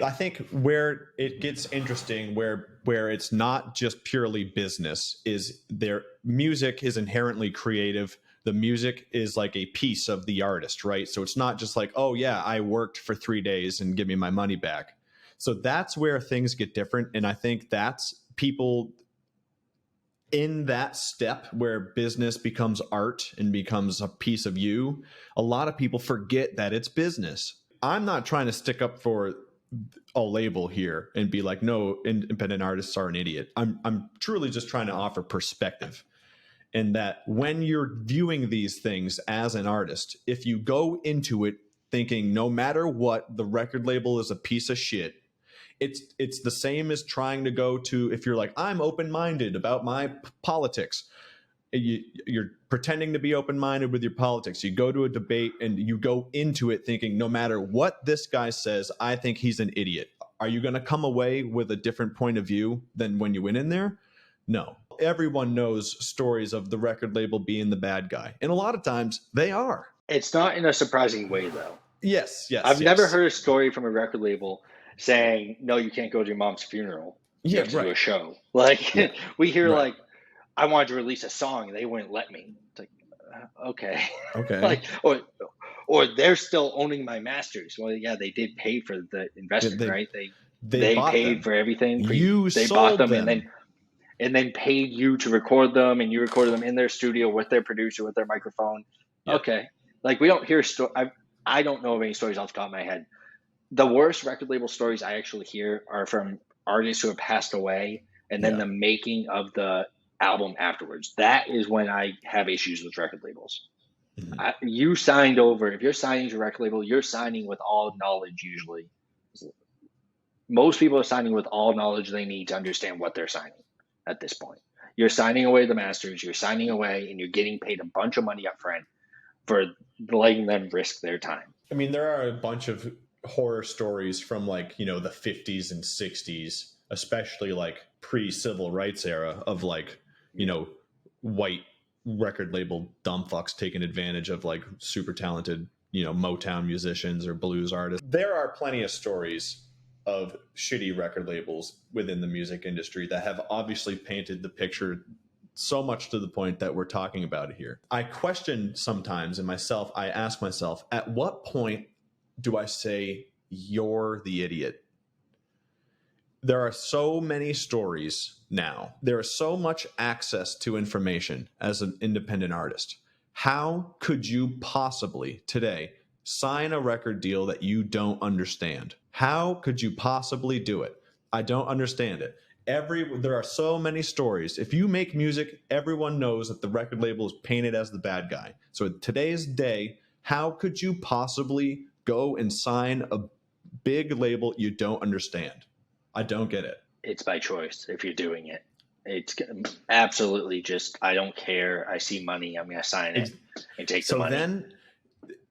I think where it gets interesting, where it's not just purely business, is their music is inherently creative. The music is like a piece of the artist, right? So it's not just like, oh yeah, I worked for 3 days and give me my money back. So that's where things get different. And I think that's people in that step where business becomes art and becomes a piece of you. A lot of people forget that it's business. I'm not trying to stick up for a label here and be like, no, independent artists are an idiot. I'm truly just trying to offer perspective. And that when you're viewing these things as an artist, if you go into it thinking no matter what, the record label is a piece of shit, it's the same as trying to go to, if you're like, I'm open-minded about my politics. You're pretending to be open-minded with your politics. You go to a debate and you go into it thinking, no matter what this guy says, I think he's an idiot. Are you going to come away with a different point of view than when you went in there? No. Everyone knows stories of the record label being the bad guy. And a lot of times they are. It's not in a surprising way, though. Yes. I've never heard a story from a record label saying, no, you can't go to your mom's funeral. You have to do a show. Like, we hear like, I wanted to release a song, they wouldn't let me. It's like, okay. Like, or they're still owning my masters. Well, yeah, they did pay for the investment, right? They paid for everything. They bought them and then paid you to record them, and you recorded them in their studio with their producer, with their microphone. Yep. Okay. Like, we don't hear I don't know of any stories off the top of my head. The worst record label stories I actually hear are from artists who have passed away, and then the making of the album afterwards. That is when I have issues with record labels. Mm-hmm. You signed over. If you're signing to a record label, you're signing with all knowledge usually. Most people are signing with all knowledge they need to understand what they're signing at this point. You're signing away the masters, you're signing away, and you're getting paid a bunch of money up front for letting them risk their time. I mean, there are a bunch of horror stories from like, you know, the 50s and 60s, especially like pre-civil rights era of like, you know, white record label dumb fucks taking advantage of like super talented, you know, Motown musicians or blues artists. There are plenty of stories of shitty record labels within the music industry that have obviously painted the picture so much to the point that we're talking about it here. I question sometimes in myself, I ask myself, at what point do I say you're the idiot? There are so many stories now. There is so much access to information as an independent artist. How could you possibly today sign a record deal that you don't understand? How could you possibly do it? I don't understand it. There are so many stories. If you make music, everyone knows that the record label is painted as the bad guy. So today's day, how could you possibly go and sign a big label you don't understand? I don't get it. It's by choice if you're doing it. It's absolutely just, I don't care. I see money. I'm going to sign it and take the money. So then,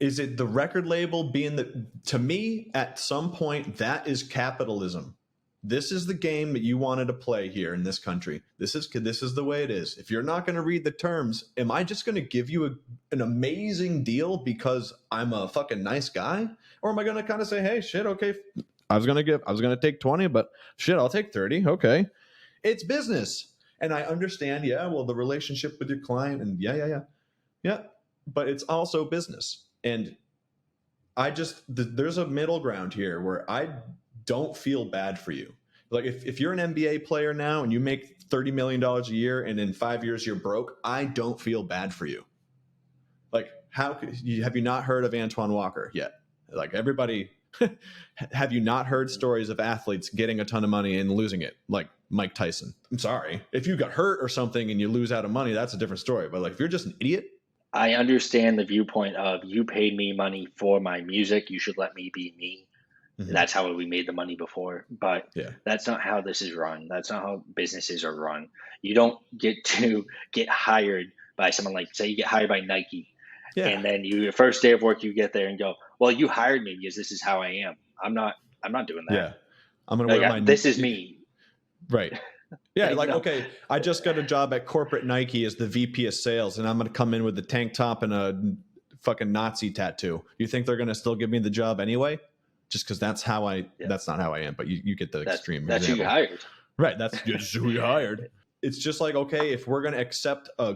is it the record label being to me, at some point, that is capitalism. This is the game that you wanted to play here in this country. This is the way it is. If you're not going to read the terms, am I just going to give you an amazing deal because I'm a fucking nice guy? Or am I going to kind of say, hey, shit, okay, I was going to take 20, but shit, I'll take 30. Okay. It's business. And I understand, the relationship with your client and yeah. But it's also business. And there's a middle ground here where I don't feel bad for you. Like if you're an NBA player now and you make $30 million a year and in 5 years you're broke, I don't feel bad for you. Like, have you not heard of Antoine Walker yet? Like, everybody, have you not heard stories of athletes getting a ton of money and losing it? Like Mike Tyson. I'm sorry. If you got hurt or something and you lose out of money, that's a different story. But like, if you're just an idiot. I understand the viewpoint of, you paid me money for my music, you should let me be me. Mm-hmm. That's how we made the money before. But that's not how this is run. That's not how businesses are run. You don't get to get hired by someone, like, say you get hired by Nike. Yeah. And then your first day of work, you get there and go, well, you hired me because this is how I am. I'm not doing that. Yeah. I'm going to wear my... This is me. Right. Yeah, like, okay, I just got a job at corporate Nike as the VP of sales, and I'm going to come in with a tank top and a fucking Nazi tattoo. You think they're going to still give me the job anyway? just because that's how that's not how I am, but you get the extreme that's example. who you hired. Right. That's who you hired. It's just like, okay, if we're going to accept a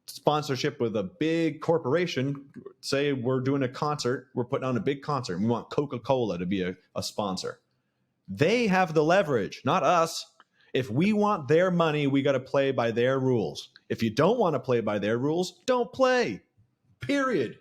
sponsorship with a big corporation, say we're doing a concert, we're putting on a big concert, and we want Coca-Cola to be a sponsor. They have the leverage, not us. If we want their money, we got to play by their rules. If you don't want to play by their rules, don't play. Period.